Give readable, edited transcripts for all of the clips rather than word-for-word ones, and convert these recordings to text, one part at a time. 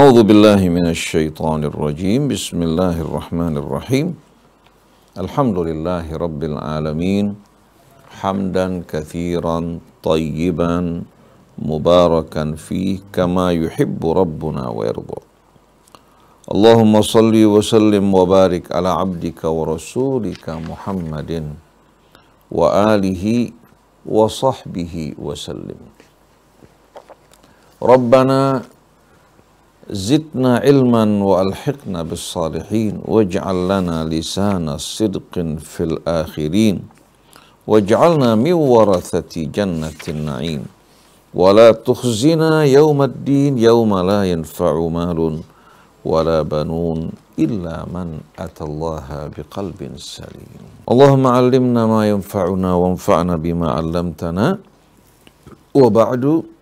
A'udzu billahi minasyaitonir rajim. Bismillahirrahmanirrahim. Alhamdulillahi rabbil alamin. Hamdan katsiran tayyiban mubarakan fih kama yuhibbu rabbuna wa yarda. Allahumma salli wa sallim wa barik ala abdika wa rasulika Muhammadin wa alihi wa sahbihi wa sallim. Rabbana zidna ilman wa alhiqna bis salihin waj'al lana lisana sidqin fil akhirin waj'alna min warathati jannatin na'im wa la tukhzina yawmaddin yawma la yanfa'u malun wa la banun illa man atallaha biqalbin salim. Allahumma 'allimna ma yanfa'una wanfa'na bima 'allamtana. Wa ba'du.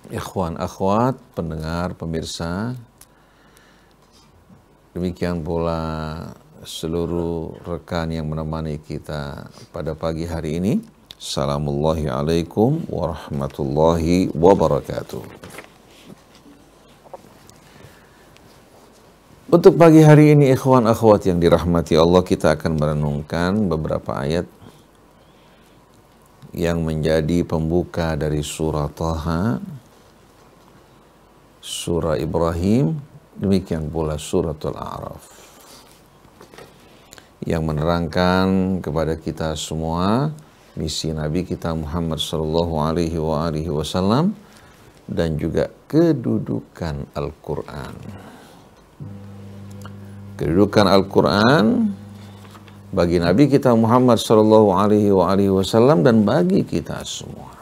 Ikhwan, akhwat, pendengar, pemirsa, demikian pula seluruh rekan yang menemani kita pada pagi hari ini. Assalamualaikum warahmatullahi wabarakatuh. Untuk pagi hari ini, ikhwan, akhwat yang dirahmati Allah, kita akan merenungkan beberapa ayat yang menjadi pembuka dari surah Thaha, surah Ibrahim, demikian pula suratul A'raf, yang menerangkan kepada kita semua misi Nabi kita Muhammad sallallahu alaihi wasallam dan juga kedudukan Al-Quran. Kedudukan Al-Quran bagi Nabi kita Muhammad sallallahu alaihi wasallam dan bagi kita semua.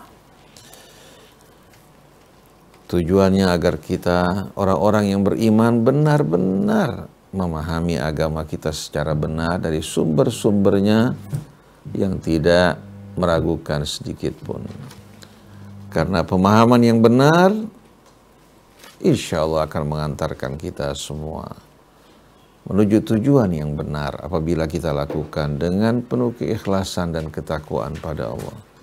Tujuannya agar kita, orang-orang yang beriman, benar-benar memahami agama kita secara benar dari sumber-sumbernya yang tidak meragukan sedikit pun. Karena pemahaman yang benar, insya Allah akan mengantarkan kita semua menuju tujuan yang benar apabila kita lakukan dengan penuh keikhlasan dan ketakwaan pada Allah.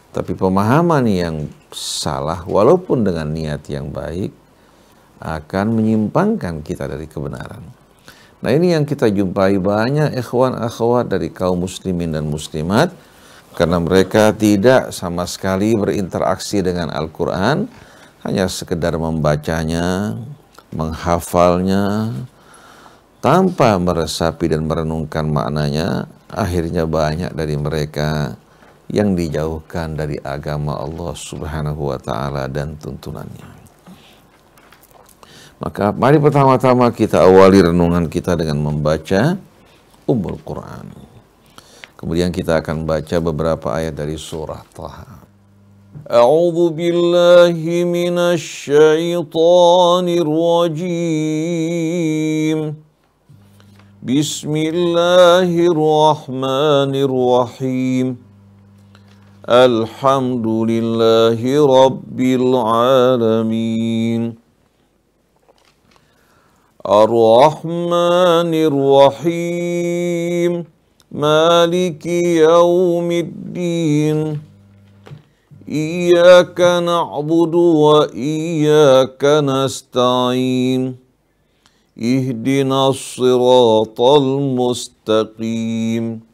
Tapi pemahaman yang salah walaupun dengan niat yang baik akan menyimpangkan kita dari kebenaran. Nah, ini yang kita jumpai banyak ikhwan akhwat dari kaum muslimin dan muslimat, karena mereka tidak sama sekali berinteraksi dengan Al-Quran, hanya sekedar membacanya, menghafalnya, tanpa meresapi dan merenungkan maknanya. Akhirnya banyak dari mereka yang dijauhkan dari agama Allah Subhanahu wa ta'ala dan tuntunannya. Maka mari pertama-tama kita awali renungan kita dengan membaca Ummul Quran. Kemudian kita akan baca beberapa ayat dari surah Thaha. A'udzu billahi minasy syaithanir rajim. Bismillahirrahmanirrahim. Alhamdulillahi Rabbil Alamin. Ar-Rahmanir Rahim. Maliki Yaumiddin. Iyyaka na'budu wa iyyaka nasta'in. Ihdinas siratal mustaqim.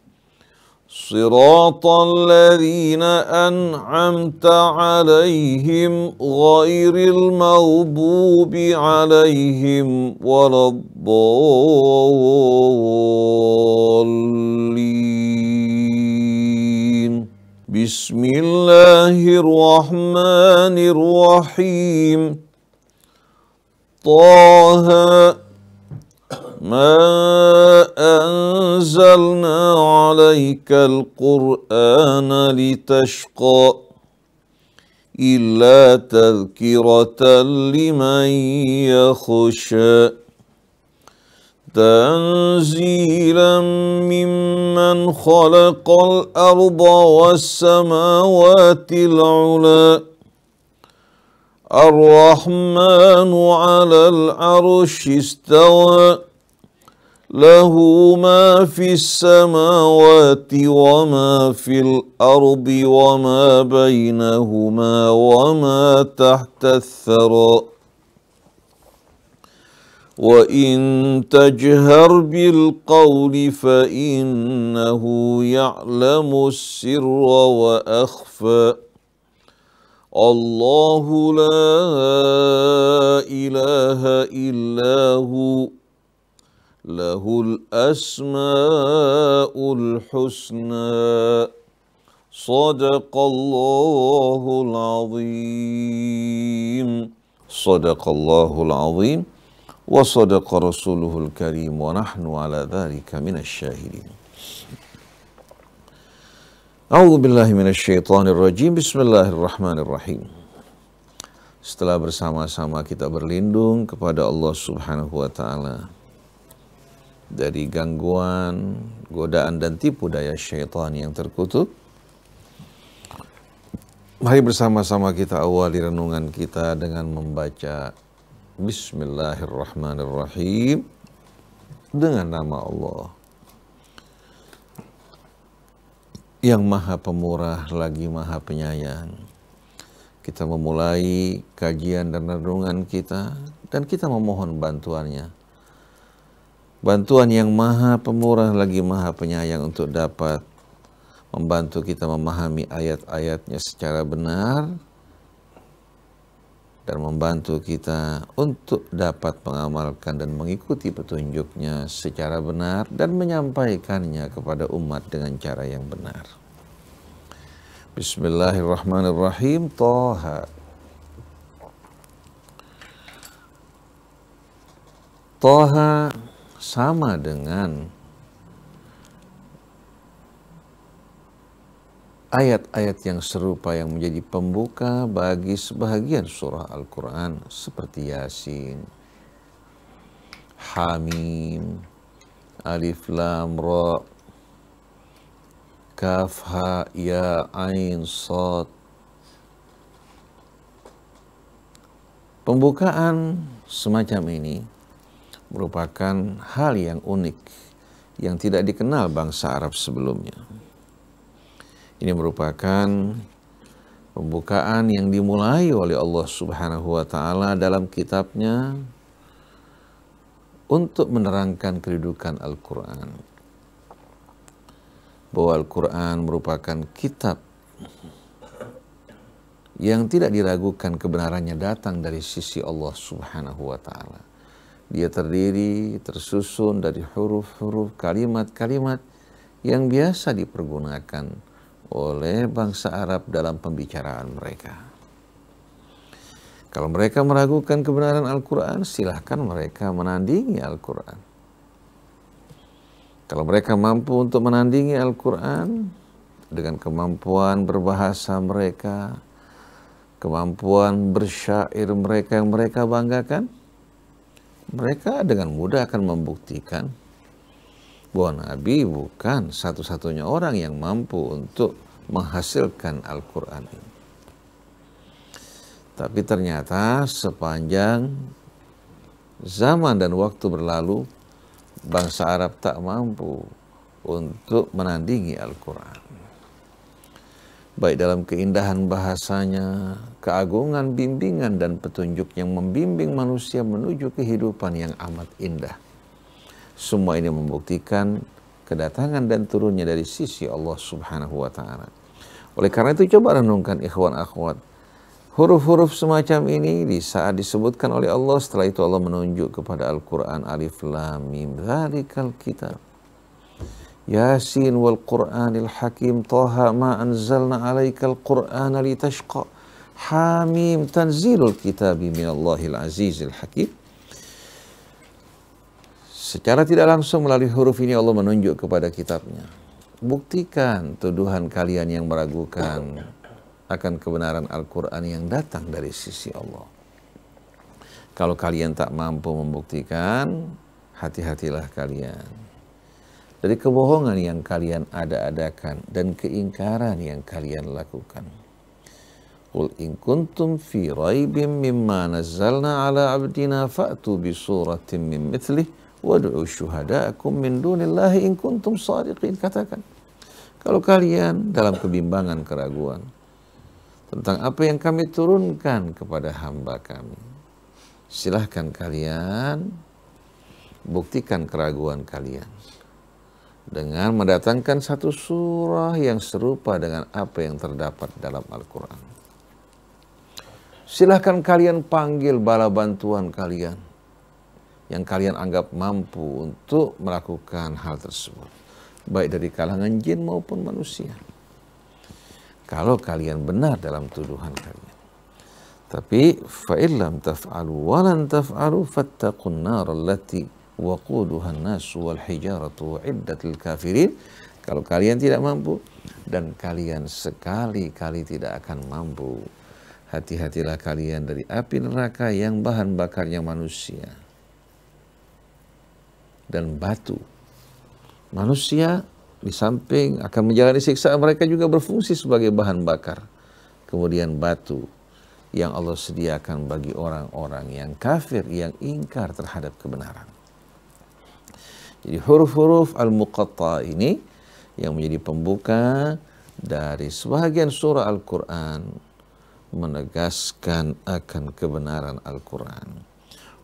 صراط الذين أنعمت عليهم غير المغضوب عليهم ولا الضالين بسم الله الرحمن الرحيم طه ما أنزلنا عليك القرآن لتشقى إلا تذكرة لمن يخشى تنزيلا ممن خلق الأرض والسماوات العلى الرحمن على العرش استوى له ما في السماوات وما في الأرض وما بينهما وما تحت الثرى وَإِن تَجْهَرْ بِالْقَوْلِ فَإِنَّهُ يَعْلَمُ السِّرَّ وَأَخْفَى اللَّهُ لَا إِلَهَ إِلَّا هُوَ لَهُ الْأَسْمَاءُ الْحُسْنَى صَدَقَ اللَّهُ الْعَظِيمُ صَدَقَ اللَّهُ الْعَظِيمُ وَصَدَقَ رَسُولُهُ الْكَرِيمُ وَنَحْنُ عَلَى ذَلِكَ مِنَ الشَّاهِدِينَ. A'udzu billahi minasyaitonir rajim. Bismillahirrahmanirrahim. Setelah bersama-sama kita berlindung kepada Allah Subhanahu wa taala dari gangguan, godaan dan tipu daya syaitan yang terkutuk, mari bersama-sama kita awali renungan kita dengan membaca Bismillahirrahmanirrahim dengan nama Allah yang Maha Pemurah lagi Maha Penyayang. Kita memulai kajian dan renungan kita dan kita memohon bantuannya. Bantuan yang Maha Pemurah lagi Maha Penyayang untuk dapat membantu kita memahami ayat-ayatnya secara benar dan membantu kita untuk dapat mengamalkan dan mengikuti petunjuknya secara benar dan menyampaikannya kepada umat dengan cara yang benar. Bismillahirrahmanirrahim. Toha. Toha sama dengan ayat-ayat yang serupa yang menjadi pembuka bagi sebahagian surah Al-Quran seperti Yasin, Hamim, Alif Lam Ra, Kaf Ha Ya Ain Shad. Pembukaan semacam ini merupakan hal yang unik yang tidak dikenal bangsa Arab sebelumnya. Ini merupakan pembukaan yang dimulai oleh Allah Subhanahu wa taala dalam kitabnya untuk menerangkan kedudukan Al-Quran. Bahwa Al-Quran merupakan kitab yang tidak diragukan kebenarannya datang dari sisi Allah Subhanahu wa taala. Dia terdiri, tersusun dari huruf-huruf, kalimat-kalimat yang biasa dipergunakan oleh bangsa Arab dalam pembicaraan mereka. Kalau mereka meragukan kebenaran Al-Quran, silahkan mereka menandingi Al-Quran. Kalau mereka mampu untuk menandingi Al-Quran dengan kemampuan berbahasa mereka, kemampuan bersyair mereka yang mereka banggakan, mereka dengan mudah akan membuktikan bahwa Nabi bukan satu-satunya orang yang mampu untuk menghasilkan Al-Quran ini. Tapi ternyata sepanjang zaman dan waktu berlalu, bangsa Arab tak mampu untuk menandingi Al-Quran. Baik dalam keindahan bahasanya, keagungan bimbingan dan petunjuk yang membimbing manusia menuju kehidupan yang amat indah. Semua ini membuktikan kedatangan dan turunnya dari sisi Allah Subhanahu wa taala. Oleh karena itu coba renungkan ikhwan akhwat. Huruf-huruf semacam ini di saat disebutkan oleh Allah, setelah itu Allah menunjuk kepada Al-Quran, Alif Lam Mim, Dzalikal Kitab. Yasin wal Qur'anil Hakim, Taha ma anzalna 'alaikal Qur'ana litashqa. Hamim, Tanzilul Kitabi minallahil Azizil Hakim. Secara tidak langsung melalui huruf ini Allah menunjuk kepada kitabnya. Buktikan tuduhan kalian yang meragukan akan kebenaran Al-Quran yang datang dari sisi Allah. Kalau kalian tak mampu membuktikan, hati-hatilah kalian dari kebohongan yang kalian ada-adakan dan keingkaran yang kalian lakukan. Qul in kuntum fi raibim mimma nazzalna ala abdina fa'tu bi suratin min mithlih wad'u syuhada'akum min dunillahi in kuntum shadiqin. Katakan, kalau kalian dalam kebimbangan, keraguan tentang apa yang kami turunkan kepada hamba kami, silahkan kalian buktikan keraguan kalian dengan mendatangkan satu surah yang serupa dengan apa yang terdapat dalam Al-Quran. Silahkan kalian panggil bala bantuan kalian yang kalian anggap mampu untuk melakukan hal tersebut, baik dari kalangan jin maupun manusia, kalau kalian benar dalam tuduhan kalian. Tapi fa'illam taf'alu walan taf'alu fattaqun nar allati waquduha an-nas wal hijaratu iddatil kafirin. Kalau kalian tidak mampu dan kalian sekali-kali tidak akan mampu, hati-hatilah kalian dari api neraka yang bahan bakarnya manusia dan batu. Manusia di samping akan menjalani siksaan, mereka juga berfungsi sebagai bahan bakar. Kemudian batu yang Allah sediakan bagi orang-orang yang kafir, yang ingkar terhadap kebenaran. Jadi huruf-huruf al-muqatta ini yang menjadi pembuka dari sebagian surah Al-Quran menegaskan akan kebenaran Al-Quran.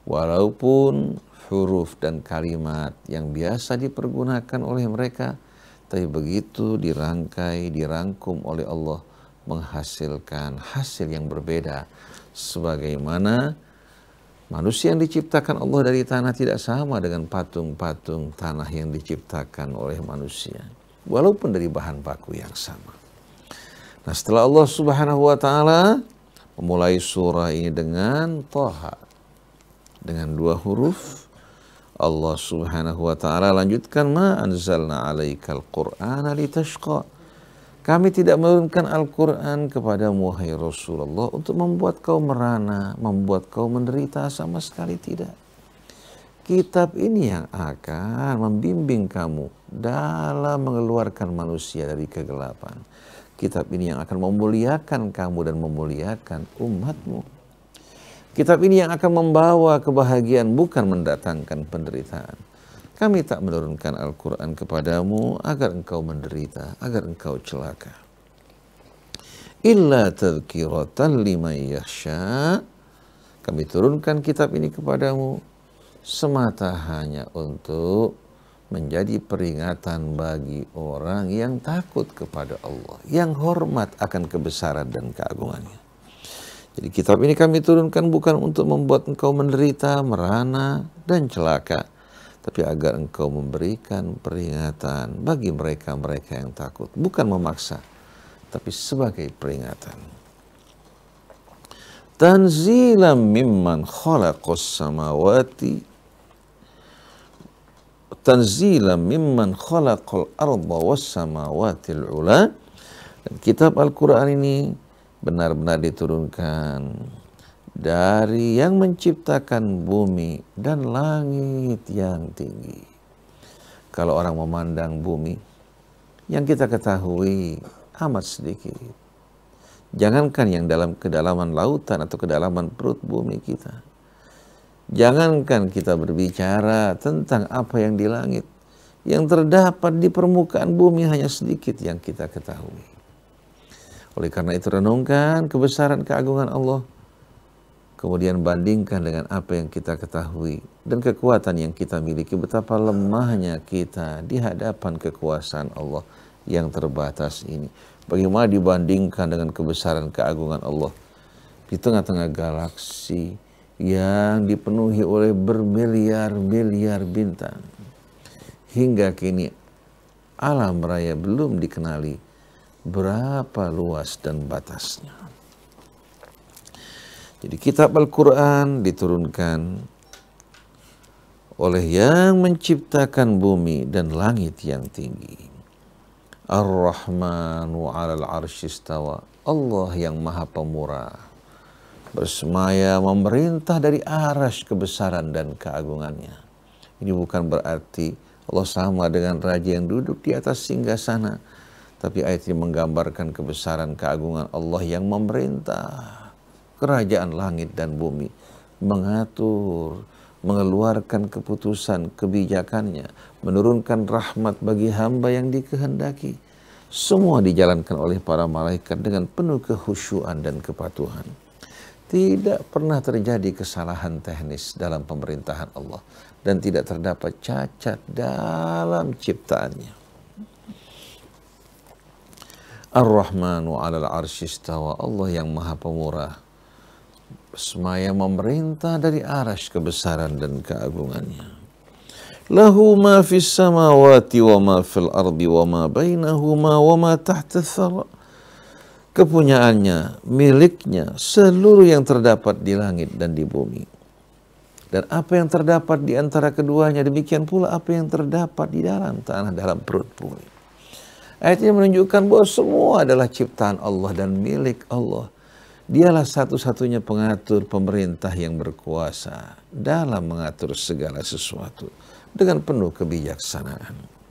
Walaupun huruf dan kalimat yang biasa dipergunakan oleh mereka, tapi begitu dirangkai, dirangkum oleh Allah, menghasilkan hasil yang berbeda. Sebagaimana manusia yang diciptakan Allah dari tanah tidak sama dengan patung-patung tanah yang diciptakan oleh manusia, walaupun dari bahan baku yang sama. Nah, setelah Allah Subhanahu wa ta'ala memulai surah ini dengan Thaha, dengan 2 huruf, Allah Subhanahu wa ta'ala lanjutkan, ma anzalna 'alaikal qur'ana litashqa. Kami tidak menurunkan Al-Quran kepadamu, wahai Rasulullah, untuk membuat kau merana, membuat kau menderita, sama sekali tidak. Kitab ini yang akan membimbing kamu dalam mengeluarkan manusia dari kegelapan. Kitab ini yang akan memuliakan kamu dan memuliakan umatmu. Kitab ini yang akan membawa kebahagiaan, bukan mendatangkan penderitaan. Kami tak menurunkan Al-Quran kepadamu agar engkau menderita, agar engkau celaka. Illa tadhkiratan liman yakhsha. Kami turunkan kitab ini kepadamu semata hanya untuk menjadi peringatan bagi orang yang takut kepada Allah, yang hormat akan kebesaran dan keagungannya. Jadi kitab ini kami turunkan bukan untuk membuat engkau menderita, merana, dan celaka, tapi agar engkau memberikan peringatan bagi mereka-mereka yang takut. Bukan memaksa, tapi sebagai peringatan. Tanzilan mimman khalaqas samawati tanzilan mimman khalaqal arda was samawatil ula. Dan kitab Al-Quran ini benar-benar diturunkan dari yang menciptakan bumi dan langit yang tinggi. Kalau orang memandang bumi, yang kita ketahui amat sedikit. Jangankan yang dalam kedalaman lautan atau kedalaman perut bumi kita. Jangankan kita berbicara tentang apa yang di langit, yang terdapat di permukaan bumi hanya sedikit yang kita ketahui. Oleh karena itu renungkan kebesaran keagungan Allah, kemudian bandingkan dengan apa yang kita ketahui dan kekuatan yang kita miliki, betapa lemahnya kita di hadapan kekuasaan Allah yang terbatas ini. Bagaimana dibandingkan dengan kebesaran keagungan Allah di tengah-tengah galaksi yang dipenuhi oleh bermiliar-miliar bintang. Hingga kini alam raya belum dikenali berapa luas dan batasnya. Jadi kitab Al-Quran diturunkan oleh yang menciptakan bumi dan langit yang tinggi. Ar-Rahmanu 'alal 'arsy istawa. Allah yang Maha Pemurah bersemaya memerintah dari arasy kebesaran dan keagungannya. Ini bukan berarti Allah sama dengan raja yang duduk di atas singgasana, tapi ayat ini menggambarkan kebesaran keagungan Allah yang memerintah kerajaan langit dan bumi, mengatur, mengeluarkan keputusan kebijakannya, menurunkan rahmat bagi hamba yang dikehendaki. Semua dijalankan oleh para malaikat dengan penuh kekhusyuan dan kepatuhan. Tidak pernah terjadi kesalahan teknis dalam pemerintahan Allah dan tidak terdapat cacat dalam ciptaannya. Ar-Rahmanu 'alal 'arsy istawa, Allah yang Maha Pemurah semaya memerintah dari arasy kebesaran dan keagungannya. Lahu ma fis samawati wa ma fil ardi wa ma bainahuma wa ma tahta thara. Kepunyaannya, miliknya seluruh yang terdapat di langit dan di bumi. Dan apa yang terdapat di antara keduanya, demikian pula apa yang terdapat di dalam tanah, dalam perut bumi. Ayat ini menunjukkan bahwa semua adalah ciptaan Allah dan milik Allah. Dialah satu-satunya pengatur pemerintah yang berkuasa dalam mengatur segala sesuatu dengan penuh kebijaksanaan.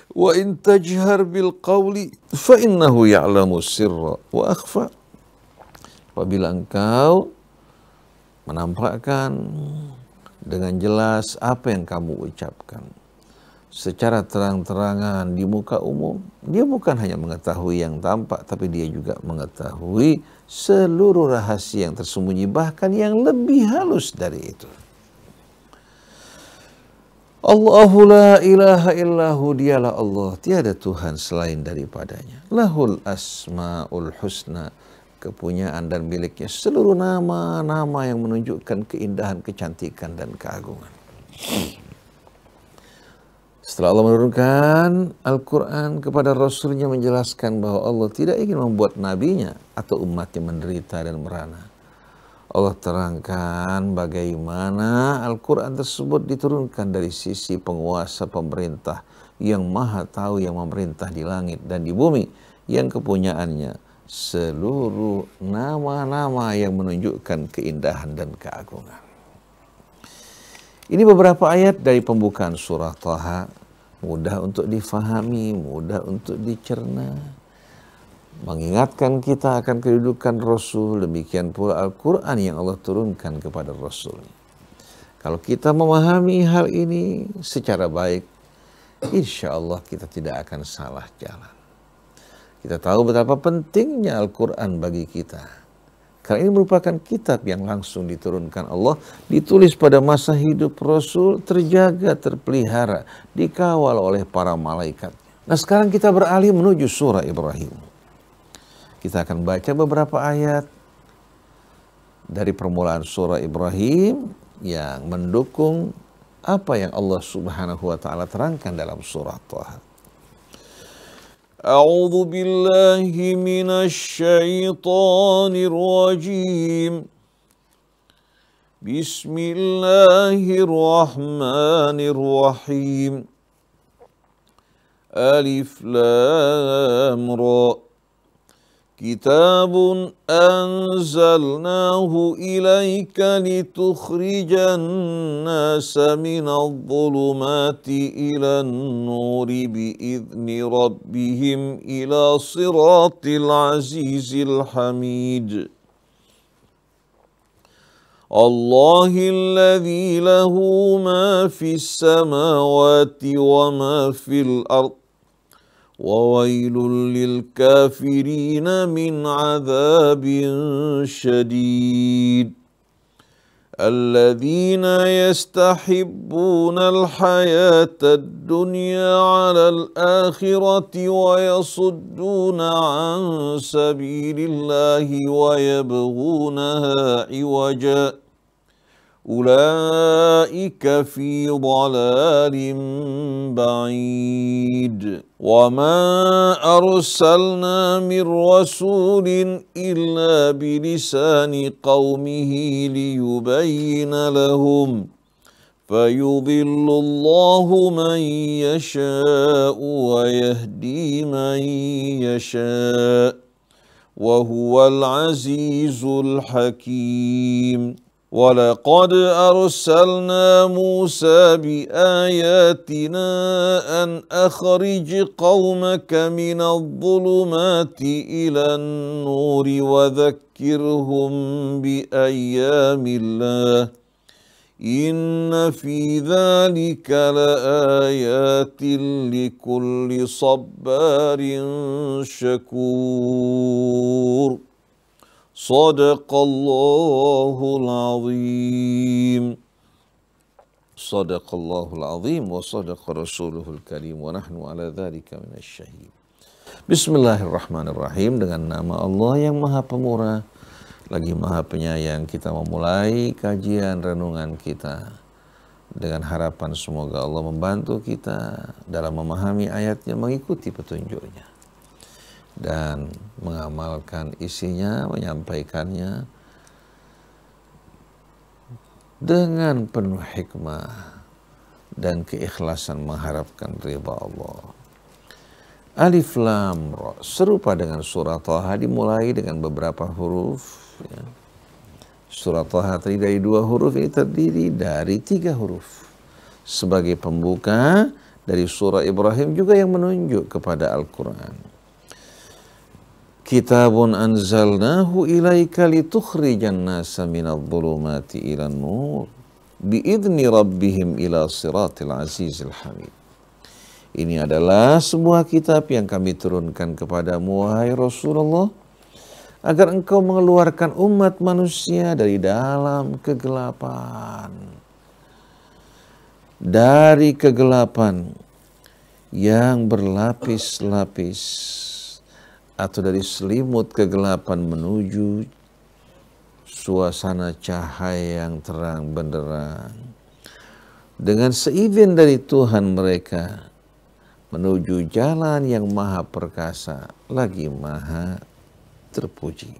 Wa in tajhar bil qawli fa innahu ya'lamu sirra wa akhfa. Apabila engkau menampakkan dengan jelas apa yang kamu ucapkan secara terang-terangan di muka umum, dia bukan hanya mengetahui yang tampak, tapi dia juga mengetahui seluruh rahasia yang tersembunyi, bahkan yang lebih halus dari itu. Allahu la ilaha illahu, dialah Allah, tiada Tuhan selain daripadanya. Lahul asmaul husna, kepunyaan dan miliknya seluruh nama-nama yang menunjukkan keindahan, kecantikan dan keagungan. Setelah Allah menurunkan Al-Quran kepada Rasulnya menjelaskan bahwa Allah tidak ingin membuat nabinya atau umatnya menderita dan merana, Allah terangkan bagaimana Al-Quran tersebut diturunkan dari sisi penguasa pemerintah yang maha tahu, yang memerintah di langit dan di bumi, yang kepunyaannya seluruh nama-nama yang menunjukkan keindahan dan keagungan. Ini beberapa ayat dari pembukaan surah Thaha, mudah untuk difahami, mudah untuk dicerna, mengingatkan kita akan kedudukan Rasul, demikian pula Al-Quran yang Allah turunkan kepada Rasul. Kalau kita memahami hal ini secara baik, insya Allah kita tidak akan salah jalan. Kita tahu betapa pentingnya Al-Quran bagi kita. Karena ini merupakan kitab yang langsung diturunkan Allah, ditulis pada masa hidup Rasul, terjaga, terpelihara, dikawal oleh para malaikat. Nah, sekarang kita beralih menuju surah Ibrahim. Kita akan baca beberapa ayat dari permulaan surah Ibrahim yang mendukung apa yang Allah Subhanahu wa taala terangkan dalam surah Thaha. A'udzu billahi minasy syaithanir rajim. Bismillahirrahmanirrahim. Alif lam ra. Kitabun anzalnahu ilaika litukhrijan nasa minadh dhulumati ilan nuri biizni rabbihim ila siratil azizil hamid. Allahilladzi lahu ma fis samawati wa ma fil ardh وَوَيْلٌ لِلْكَافِرِينَ مِنْ عَذَابٍ شَدِيدٍ الَّذِينَ يَسْتَحِبُّونَ الْحَيَاةَ الدُّنْيَا عَلَى الْآخِرَةِ وَيَصُدُّونَ عَنْ سَبِيلِ اللَّهِ وَيَبْغُونَهَا عِوَجًا أولئك في ضلال بعيد وما أرسلنا من رسول إلا بلسان قومه ليبين لهم فيضل الله من يشاء ويهدي من يشاء وهو العزيز الحكيم وَلَقَدْ أَرْسَلْنَا مُوسَى بِآيَاتِنَا أَنْ أَخْرِجْ قَوْمَكَ مِنَ الظُّلُمَاتِ إِلَى النُّورِ وَذَكِّرْهُمْ بِأَيَّامِ اللَّهِ إِنَّ فِي ذَلِكَ لَآيَاتٍ لِكُلِّ صَبَّارٍ شَكُورٍ. Sadaqallahul azim. Sadaqallahul azim wa sadaqa rasuluhul karim wa nahnu ala dzalika minasyahid. Bismillahirrahmanirrahim. Dengan nama Allah yang Maha Pemurah lagi Maha Penyayang, kita memulai kajian renungan kita dengan harapan semoga Allah membantu kita dalam memahami ayatnya, mengikuti petunjuknya, dan mengamalkan isinya, menyampaikannya dengan penuh hikmah dan keikhlasan mengharapkan ridha Allah. Alif Lam Ra, serupa dengan surah Thaha, dimulai dengan beberapa huruf. Ya. Surah Thaha terdiri dari 2 huruf, ini terdiri dari 3 huruf. Sebagai pembuka dari surah Ibrahim juga yang menunjuk kepada Al-Quran. Kitabun anzalnahu ilaika litukhrijan nasa minadh dhulumati ilan nur biidzni rabbihim ila siratil azizil hamid. Ini adalah sebuah kitab yang kami turunkan kepadamu, wahai Rasulullah, agar engkau mengeluarkan umat manusia dari dalam kegelapan. Dari kegelapan yang berlapis-lapis, atau dari selimut kegelapan menuju suasana cahaya yang terang benderang. Dengan seizin dari Tuhan mereka, menuju jalan yang maha perkasa, lagi maha terpuji.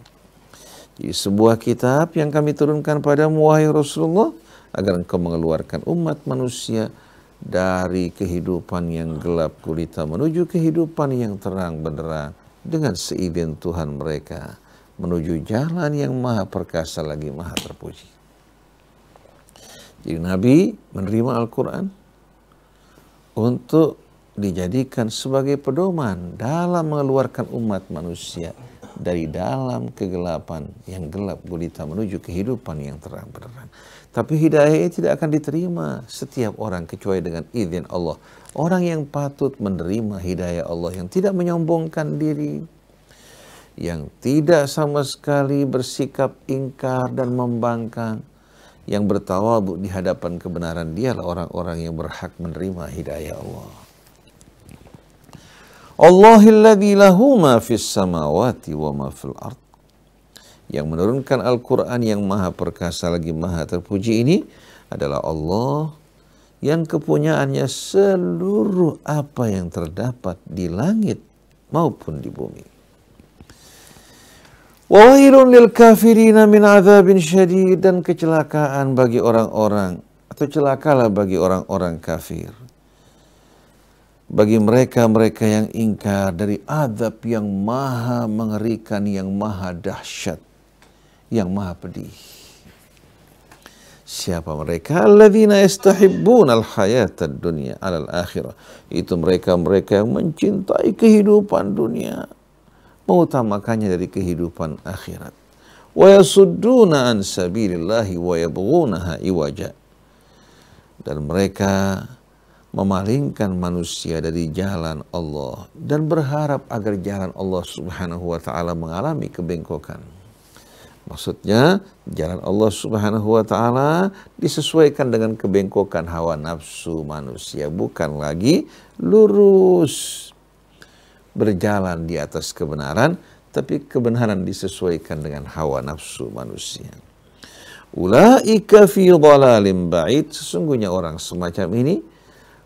Jadi sebuah kitab yang kami turunkan padamu, wahai Rasulullah, agar engkau mengeluarkan umat manusia dari kehidupan yang gelap gulita menuju kehidupan yang terang benderang, dengan seizin Tuhan mereka, menuju jalan yang maha perkasa lagi maha terpuji. Jadi Nabi menerima Al-Quran untuk dijadikan sebagai pedoman dalam mengeluarkan umat manusia dari dalam kegelapan yang gelap gulita menuju kehidupan yang terang benderang. Tapi hidayah ini tidak akan diterima setiap orang kecuali dengan izin Allah. Orang yang patut menerima hidayah Allah, yang tidak menyombongkan diri, yang tidak sama sekali bersikap ingkar dan membangkang, yang bertawadhu di hadapan kebenaran, dialah orang-orang yang berhak menerima hidayah Allah. Allahilladzi lahu ma fis samawati wa ma fil ard. Yang menurunkan Al-Quran yang maha perkasa lagi maha terpuji ini adalah Allah yang kepunyaannya seluruh apa yang terdapat di langit maupun di bumi. Wa wailun lil kafirina min adzabin syadid, dan kecelakaan bagi orang-orang, atau celakalah bagi orang-orang kafir, bagi mereka-mereka yang ingkar dari azab yang maha mengerikan, yang maha dahsyat, yang maha pedih. Siapa mereka? Alladzina yastahibbuna al-hayata ad-dunya 'alal akhirah. Itu mereka-mereka yang mencintai kehidupan dunia, mengutamakannya dari kehidupan akhirat. Wa yasudduna an sabilillahi wa yabghunaha iwaja. Dan mereka memalingkan manusia dari jalan Allah dan berharap agar jalan Allah Subhanahu wa taala mengalami kebengkokan. Maksudnya jalan Allah Subhanahu wa taala disesuaikan dengan kebengkokan hawa nafsu manusia, bukan lagi lurus berjalan di atas kebenaran, tapi kebenaran disesuaikan dengan hawa nafsu manusia. Ulaika fi dhalalim ba'id, sesungguhnya orang semacam ini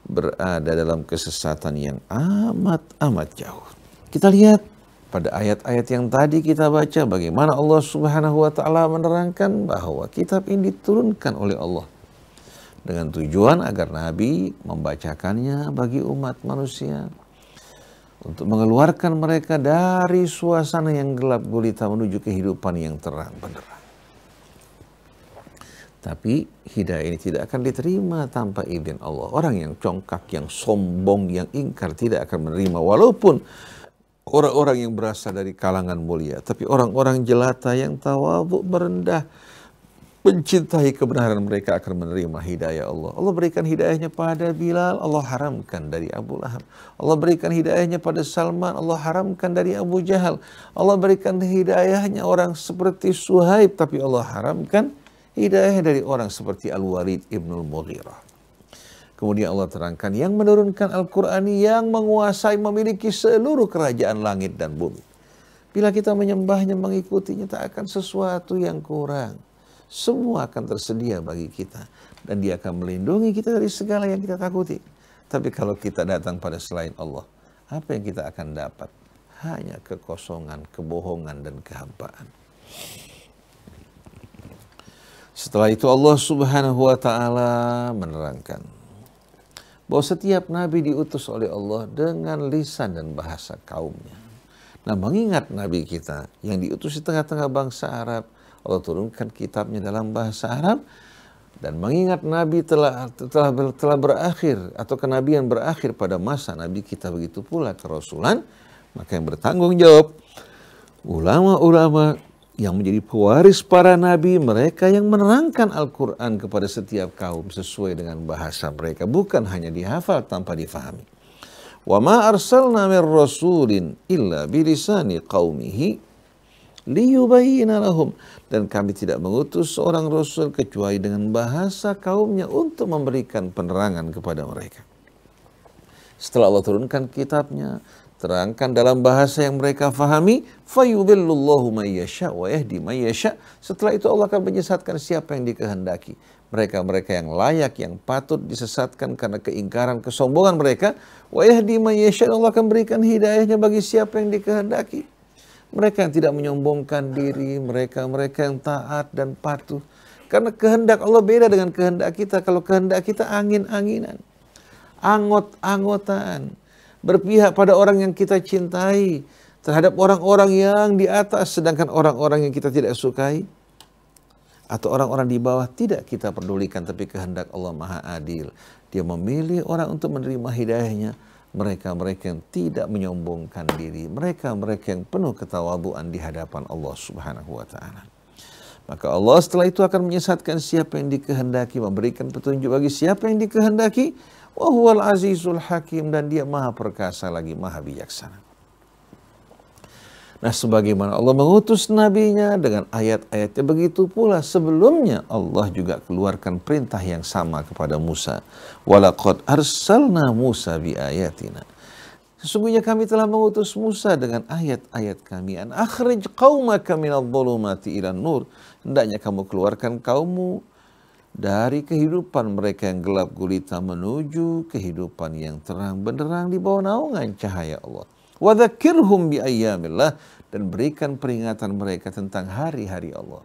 berada dalam kesesatan yang amat jauh. Kita lihat pada ayat-ayat yang tadi kita baca bagaimana Allah Subhanahu wa taala menerangkan bahwa kitab ini diturunkan oleh Allah dengan tujuan agar Nabi membacakannya bagi umat manusia untuk mengeluarkan mereka dari suasana yang gelap gulita menuju kehidupan yang terang benderang. Tapi hidayah ini tidak akan diterima tanpa izin Allah. Orang yang congkak, yang sombong, yang ingkar tidak akan menerima, walaupun orang-orang yang berasal dari kalangan mulia. Tapi orang-orang jelata yang tawadhu, merendah, mencintai kebenaran, mereka akan menerima hidayah Allah. Allah berikan hidayahnya pada Bilal, Allah haramkan dari Abu Lahab. Allah berikan hidayahnya pada Salman, Allah haramkan dari Abu Jahal. Allah berikan hidayahnya orang seperti Suhaib, tapi Allah haramkan hidayah dari orang seperti Al-Walid ibnul Mughirah. Kemudian Allah terangkan yang menurunkan Al-Quran, yang menguasai, memiliki seluruh kerajaan langit dan bumi. Bila kita menyembahnya, mengikutinya, tak akan sesuatu yang kurang. Semua akan tersedia bagi kita. Dan dia akan melindungi kita dari segala yang kita takuti. Tapi kalau kita datang pada selain Allah, apa yang kita akan dapat? Hanya kekosongan, kebohongan, dan kehampaan. Setelah itu Allah Subhanahu wa ta'ala menerangkan bahwa setiap nabi diutus oleh Allah dengan lisan dan bahasa kaumnya. Nah, mengingat nabi kita yang diutus di tengah-tengah bangsa Arab, Allah turunkan kitabnya dalam bahasa Arab, dan mengingat nabi telah berakhir atau kenabian berakhir pada masa nabi kita, begitu pula kerasulan, maka yang bertanggung jawab ulama-ulama yang menjadi pewaris para nabi, mereka yang menerangkan Al-Quran kepada setiap kaum sesuai dengan bahasa mereka, bukan hanya dihafal tanpa difahami. Wa ma arsalna mir rasulin illa bilisani qaumihi liyubayyina lahum, dan kami tidak mengutus seorang rasul kecuali dengan bahasa kaumnya untuk memberikan penerangan kepada mereka. Setelah Allah turunkan kitabnya, terangkan dalam bahasa yang mereka fahami, fayudhillullahu may yasha wa yahdi may yasha. Setelah itu Allah akan menyesatkan siapa yang dikehendaki. Mereka-mereka yang layak, yang patut disesatkan karena keingkaran, kesombongan mereka. Wa yahdi may yasha, Allah akan berikan hidayahnya bagi siapa yang dikehendaki. Mereka yang tidak menyombongkan diri, mereka-mereka yang taat dan patuh. Karena kehendak Allah beda dengan kehendak kita. Kalau kehendak kita angin-anginan, angot-angotan, berpihak pada orang yang kita cintai, terhadap orang-orang yang di atas, sedangkan orang-orang yang kita tidak sukai, atau orang-orang di bawah tidak kita pedulikan. Tapi kehendak Allah Maha Adil. Dia memilih orang untuk menerima hidayahnya. Mereka-mereka yang tidak menyombongkan diri, mereka-mereka yang penuh ketawaduan di hadapan Allah Subhanahu wa ta'ala. Maka Allah setelah itu akan menyesatkan siapa yang dikehendaki, memberikan petunjuk bagi siapa yang dikehendaki. Wa huwal azizul hakim, dan dia maha perkasa lagi maha bijaksana. Nah, sebagaimana Allah mengutus nabinya dengan ayat-ayatnya, begitu pula sebelumnya Allah juga keluarkan perintah yang sama kepada Musa. Walaqad arsalna Musa biayatina. Sesungguhnya kami telah mengutus Musa dengan ayat-ayat kami. An akhrij qaumaka minadh-dhulumati ilan nur. Hendaknya kamu keluarkan kaummu dari kehidupan mereka yang gelap gulita menuju kehidupan yang terang benderang di bawah naungan cahaya Allah. Wa dzakirhum bi ayyamillah, dan berikan peringatan mereka tentang hari-hari Allah.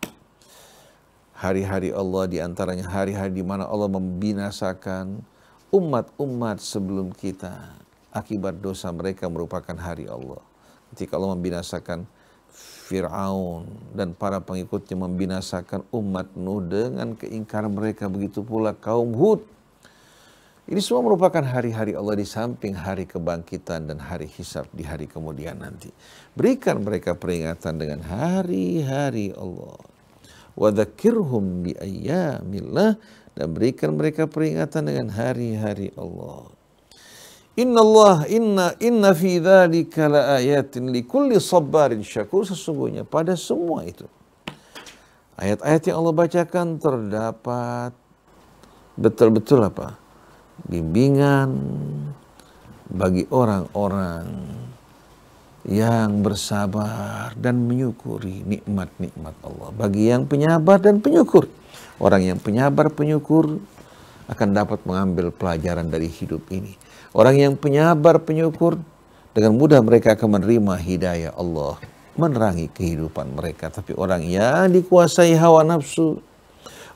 Hari-hari Allah diantaranya hari-hari di mana Allah membinasakan umat-umat sebelum kita. Akibat dosa mereka merupakan hari Allah. Ketika Allah membinasakan Fir'aun dan para pengikutnya, membinasakan umat Nuh dengan keingkaran mereka, begitu pula kaum Hud. Ini semua merupakan hari-hari Allah di samping hari kebangkitan dan hari hisab di hari kemudian nanti. Berikan mereka peringatan dengan hari-hari Allah. Wa dzakirhum bi ayyamillah, dan berikan mereka peringatan dengan hari-hari Allah. Inna fi dzalika laayatin likulli sabarin syakur. Sesungguhnya pada semua itu, ayat-ayat yang Allah bacakan, terdapat betul-betul apa? Bimbingan bagi orang-orang yang bersabar dan menyukuri nikmat-nikmat Allah. Bagi yang penyabar dan penyukur. Orang yang penyabar, penyukur akan dapat mengambil pelajaran dari hidup ini. Orang yang penyabar, penyukur, dengan mudah mereka akan menerima hidayah Allah, menerangi kehidupan mereka. Tapi orang yang dikuasai hawa nafsu,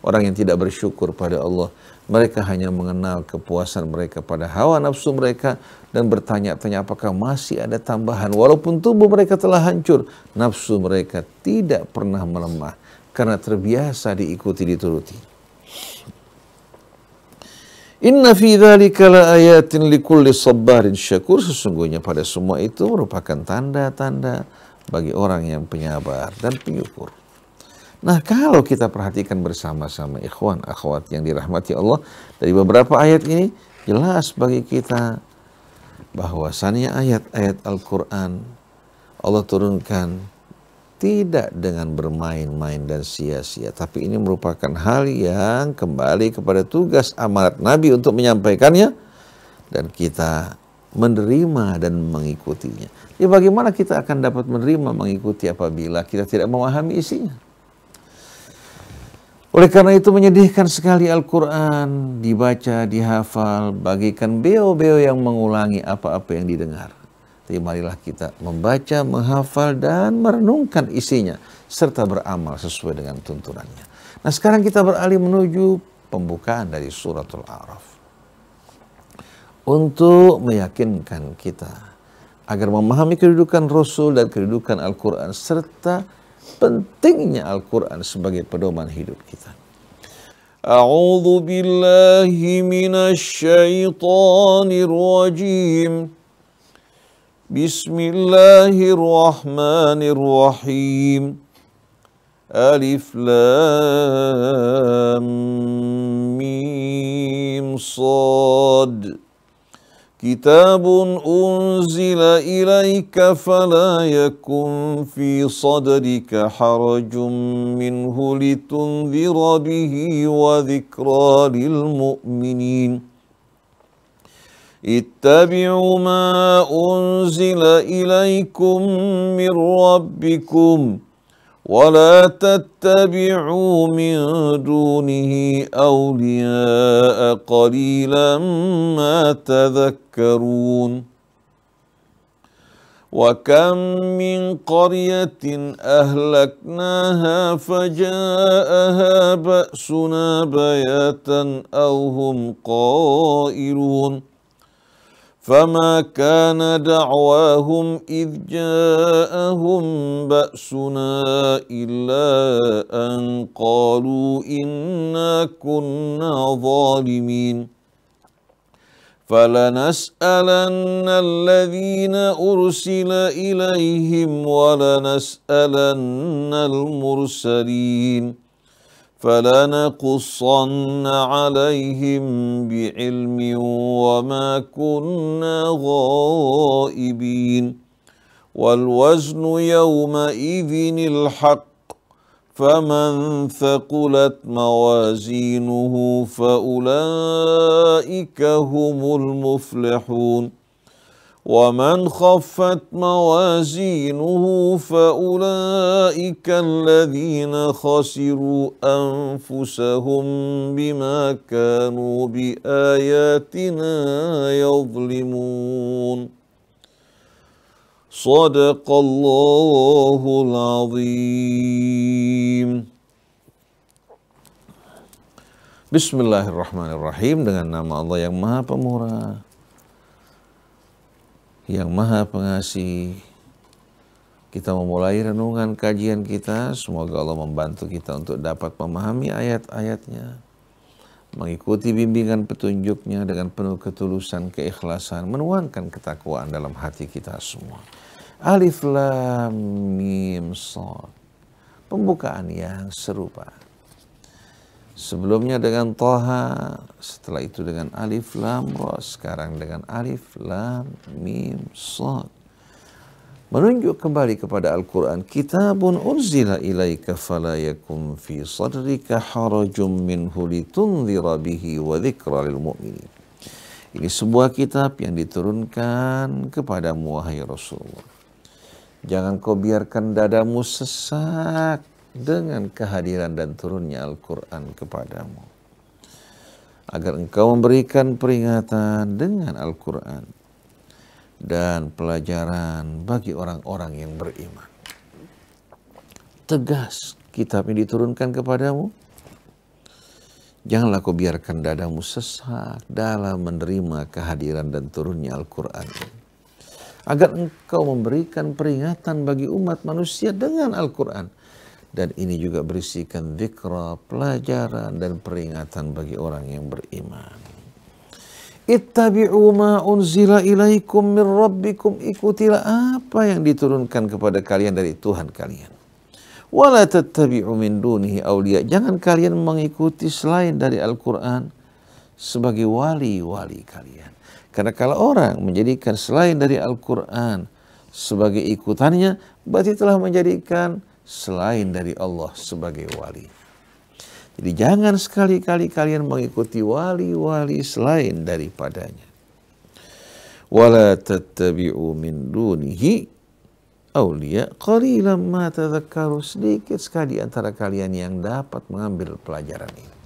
orang yang tidak bersyukur pada Allah, mereka hanya mengenal kepuasan mereka pada hawa nafsu mereka dan bertanya-tanya apakah masih ada tambahan. Walaupun tubuh mereka telah hancur, nafsu mereka tidak pernah melemah karena terbiasa diikuti, dituruti. Inna fi dzalika laayatin likulli sabarin syakur. Sesungguhnya pada semua itu merupakan tanda-tanda bagi orang yang penyabar dan penyukur. Nah, kalau kita perhatikan bersama-sama ikhwan akhwat yang dirahmati Allah, dari beberapa ayat ini jelas bagi kita bahwasannya ayat-ayat Al-Quran Allah turunkan tidak dengan bermain-main dan sia-sia, tapi ini merupakan hal yang kembali kepada tugas amanat Nabi untuk menyampaikannya dan kita menerima dan mengikutinya. Ya, bagaimana kita akan dapat menerima mengikuti apabila kita tidak memahami isinya? Oleh karena itu menyedihkan sekali Al-Quran dibaca, dihafal, bagikan beo-beo yang mengulangi apa-apa yang didengar. Tapi marilah kita membaca, menghafal, dan merenungkan isinya, serta beramal sesuai dengan tuntunannya. Nah, sekarang kita beralih menuju pembukaan dari suratul A'raf. Untuk meyakinkan kita agar memahami kedudukan Rasul dan kedudukan Al-Quran, serta pentingnya Al-Quran sebagai pedoman hidup kita. A'udzu billahi minasy syaithanir rajim. Bismillahirrahmanirrahim. Alif lam mim sad. Kitabun unzila ilaika fala yakun fi sadrika harajun minhu litunzira bihi wa dhikra lil mu'minin. Ittabi'u ma unzila ilaikum min rabbikum ولا تتبعوا من دونه أولياء قليلا ما تذكرون وكم من قرية أهلكناها فجاءها بأسنا بياتا أو هم قائلون فما كان دعواهم إذ جاءهم بأسنا إلا أن قالوا إنا كنا ظالمين فلنسألن الذين أرسل إليهم ولنسألن المرسلين فلنقصن عليهم بعلم وما كنا غائبين والوزن يومئذ الحق فمن ثقلت موازينه فأولئك هم المفلحون ومن خفت موازينه فأولئك الذين خسروا أنفسهم بما كانوا بآياتنا يظلمون صدق الله العظيم. Bismillahirrahmanirrahim. Dengan nama Allah yang Maha Pemurah, yang Maha Pengasih, kita memulai renungan kajian kita. Semoga Allah membantu kita untuk dapat memahami ayat-ayatnya, mengikuti bimbingan petunjuknya dengan penuh ketulusan, keikhlasan, menuangkan ketakwaan dalam hati kita semua. Alif lam mim shad. Pembukaan yang serupa. Sebelumnya dengan Thaha, setelah itu dengan Alif Lam Ra, sekarang dengan Alif Lam Mim Shad. Menunjuk kembali kepada Al-Quran. Kitabun unzila ilaika fala yakun fi sadrika harajum minhu litunzira bihi wa dhikra lil mu'minin. Ini sebuah kitab yang diturunkan kepadamu wahai Rasulullah. Jangan kau biarkan dadamu sesak dengan kehadiran dan turunnya Al-Quran kepadamu, agar engkau memberikan peringatan dengan Al-Quran dan pelajaran bagi orang-orang yang beriman. Tegas kitab ini diturunkan kepadamu. Janganlah kau biarkan dadamu sesak dalam menerima kehadiran dan turunnya Al-Quran ini, agar engkau memberikan peringatan bagi umat manusia dengan Al-Quran. Dan ini juga berisikan dzikra, pelajaran dan peringatan bagi orang yang beriman. Ittabi'u ma unzila ilaikum min rabbikum. Ikutilah apa yang diturunkan kepada kalian dari Tuhan kalian. Wala tattabi'u min dunihi awliya. Jangan kalian mengikuti selain dari Al-Quran sebagai wali-wali kalian. Karena kalau orang menjadikan selain dari Al-Quran sebagai ikutannya, berarti telah menjadikan selain dari Allah sebagai wali. Jadi jangan sekali-kali kalian mengikuti wali-wali selain daripadanya. Wala tattabi'u min dunihi awliya qalilan ma tadhakkaru. Sedikit sekali antara kalian yang dapat mengambil pelajaran ini.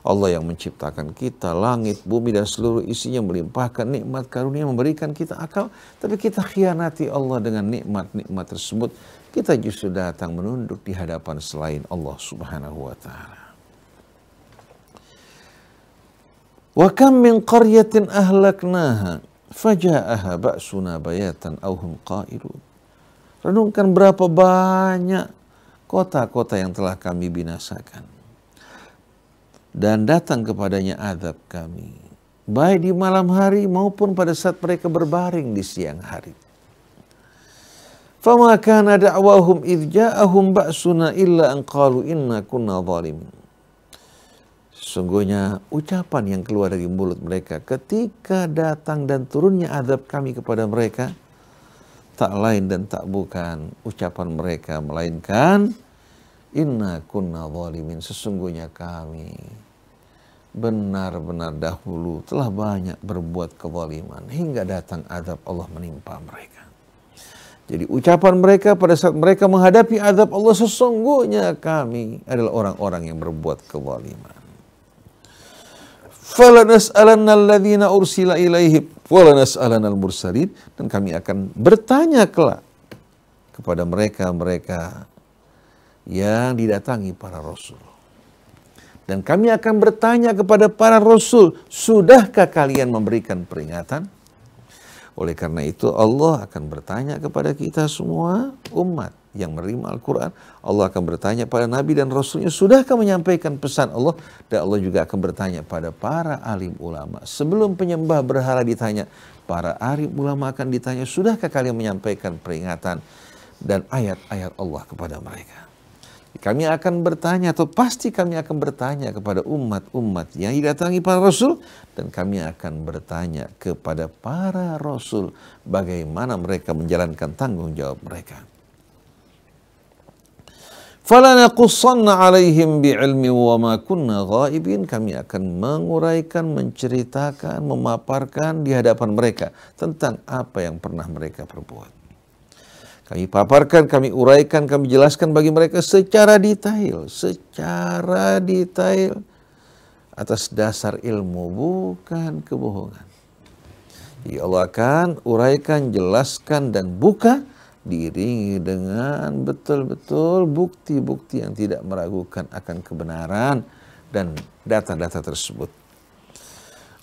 Allah yang menciptakan kita, langit, bumi dan seluruh isinya, melimpahkan nikmat karunia, memberikan kita akal, tapi kita khianati Allah dengan nikmat-nikmat tersebut. Kita justru datang menunduk di hadapan selain Allah Subhanahu wa taala. Wa kam min qaryatin ahlaknaha faja'aha ba'suna bayatan aw hum qailun. Renungkan berapa banyak kota-kota yang telah kami binasakan. Dan datang kepadanya azab kami, baik di malam hari maupun pada saat mereka berbaring di siang hari. Fama kana da'wahum idh ja'ahum ba'suna illa an qalu inna kunna zalimin. Sesungguhnya ucapan yang keluar dari mulut mereka ketika datang dan turunnya azab kami kepada mereka, tak lain dan tak bukan ucapan mereka, melainkan inna kunna zalimin. Sesungguhnya kami benar-benar dahulu telah banyak berbuat kezaliman hingga datang azab Allah menimpa mereka. Jadi ucapan mereka pada saat mereka menghadapi azab Allah, sesungguhnya kami adalah orang-orang yang berbuat kezaliman. Falanas'alanna alladhina ursila ilaihim walanas'alanna al-mursalin. Dan kami akan bertanya kelak kepada mereka-mereka yang didatangi para rasul. Dan kami akan bertanya kepada para rasul, sudahkah kalian memberikan peringatan? Oleh karena itu Allah akan bertanya kepada kita semua umat yang menerima Al-Quran. Allah akan bertanya pada Nabi dan Rasulnya, sudahkah menyampaikan pesan Allah? Dan Allah juga akan bertanya pada para alim ulama. Sebelum penyembah berhala ditanya, para alim ulama akan ditanya, sudahkah kalian menyampaikan peringatan dan ayat-ayat Allah kepada mereka? Kami akan bertanya, atau pasti kami akan bertanya kepada umat-umat yang didatangi para rasul, dan kami akan bertanya kepada para rasul bagaimana mereka menjalankan tanggung jawab mereka. Falanaqussanna 'alaihim bi'ilmi wa ma kunna ghaibin. Kami akan menguraikan, menceritakan, memaparkan di hadapan mereka tentang apa yang pernah mereka perbuat. Kami paparkan, kami uraikan, kami jelaskan bagi mereka secara detail atas dasar ilmu, bukan kebohongan. Jadi Allah akan uraikan, jelaskan dan buka, diiringi dengan betul-betul bukti-bukti yang tidak meragukan akan kebenaran dan data-data tersebut.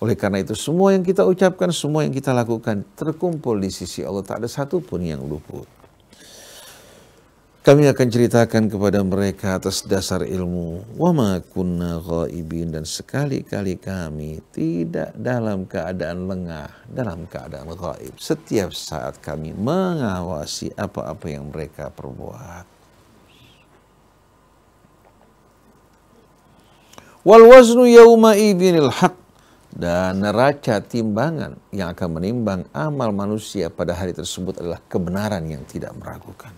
Oleh karena itu semua yang kita ucapkan, semua yang kita lakukan terkumpul di sisi Allah, tak ada satupun yang luput. Kami akan ceritakan kepada mereka atas dasar ilmu. Wa ma kunna ghaibin. Dan sekali-kali kami tidak dalam keadaan lengah, dalam keadaan ghaib. Setiap saat kami mengawasi apa-apa yang mereka perbuat. Wal waznu yawma idinil haq. Dan neraca timbangan yang akan menimbang amal manusia pada hari tersebut adalah kebenaran yang tidak meragukan.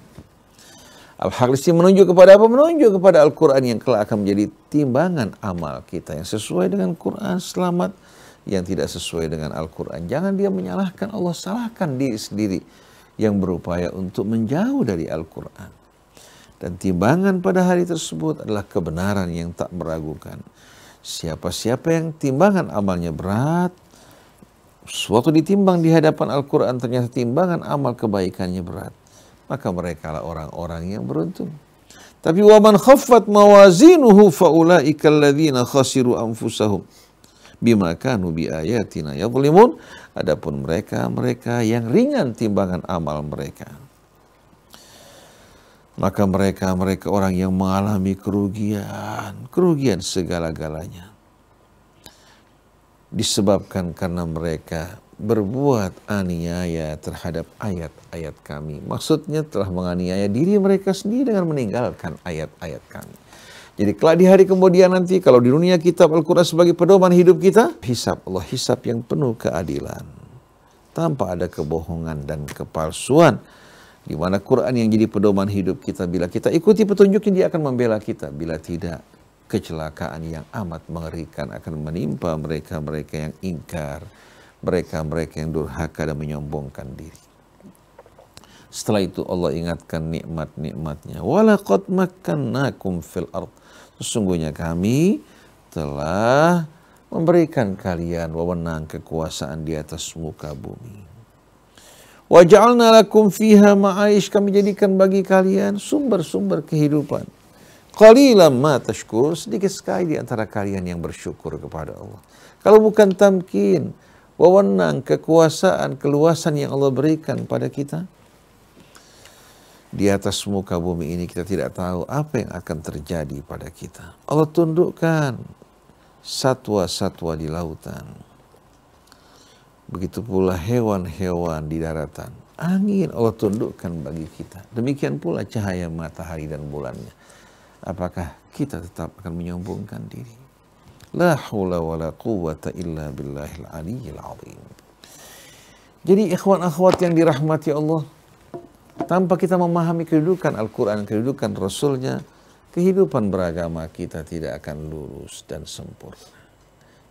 Al-haq menunjuk kepada apa? Menunjuk kepada Al-Quran yang kelak akan menjadi timbangan amal kita. Yang sesuai dengan Quran selamat, yang tidak sesuai dengan Al-Quran jangan dia menyalahkan Allah, salahkan diri sendiri yang berupaya untuk menjauh dari Al-Quran. Dan timbangan pada hari tersebut adalah kebenaran yang tak meragukan. Siapa-siapa yang timbangan amalnya berat, suatu ditimbang di hadapan Al-Quran ternyata timbangan amal kebaikannya berat, maka mereka lah orang-orang yang beruntung. Tapi waman khaffat mawazinuhu faulaika alladzina khasiru anfusahum bima kanu biayatina yadhlimun. Adapun mereka yang ringan timbangan amal mereka, maka mereka orang yang mengalami kerugian segala-galanya. disebabkan karena mereka berbuat aniaya terhadap ayat-ayat kami. Maksudnya telah menganiaya diri mereka sendiri dengan meninggalkan ayat-ayat kami. Jadi kelak di hari kemudian nanti, kalau di dunia kitab Al-Quran sebagai pedoman hidup kita, hisab Allah, hisab yang penuh keadilan, tanpa ada kebohongan dan kepalsuan. Di mana Quran yang jadi pedoman hidup kita, bila kita ikuti petunjuknya, dia akan membela kita. Bila tidak, kecelakaan yang amat mengerikan akan menimpa mereka-mereka yang ingkar, mereka-mereka yang durhaka dan menyombongkan diri. Setelah itu Allah ingatkan nikmat-nikmatnya. Walaqad makkannakum fil ard. Sesungguhnya kami telah memberikan kalian wewenang kekuasaan di atas muka bumi. Wa ja'alna lakum fiha ma'aish. Kami jadikan bagi kalian sumber-sumber kehidupan. Qalilan ma tashkurun. Sedikit sekali di antara kalian yang bersyukur kepada Allah. Kalau bukan tamkin, wewenang, kekuasaan, keluasan yang Allah berikan pada kita, di atas muka bumi ini kita tidak tahu apa yang akan terjadi pada kita. Allah tundukkan satwa-satwa di lautan. Begitu pula hewan-hewan di daratan. Angin Allah tundukkan bagi kita. Demikian pula cahaya matahari dan bulannya. Apakah kita tetap akan menyombongkan diri? La haula wa la quwwata illa billahil aliyyil azim. Jadi ikhwan akhwat yang dirahmati Allah, tanpa kita memahami kedudukan Al-Quran, kedudukan Rasulnya, kehidupan beragama kita tidak akan lurus dan sempurna.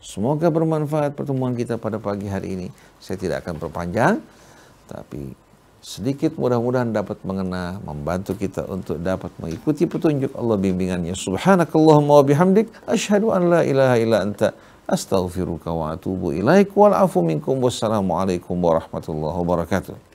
Semoga bermanfaat pertemuan kita pada pagi hari ini. Saya tidak akan perpanjang, tapi sedikit mudah-mudahan dapat mengena, membantu kita untuk dapat mengikuti petunjuk Allah, bimbingannya. Subhanakallahumma wa bihamdik, asyhadu an la ilaha illa anta, astaghfiruka wa atubu ilaik, wal afu minkum, wassalamualaikum warahmatullahi wabarakatuh.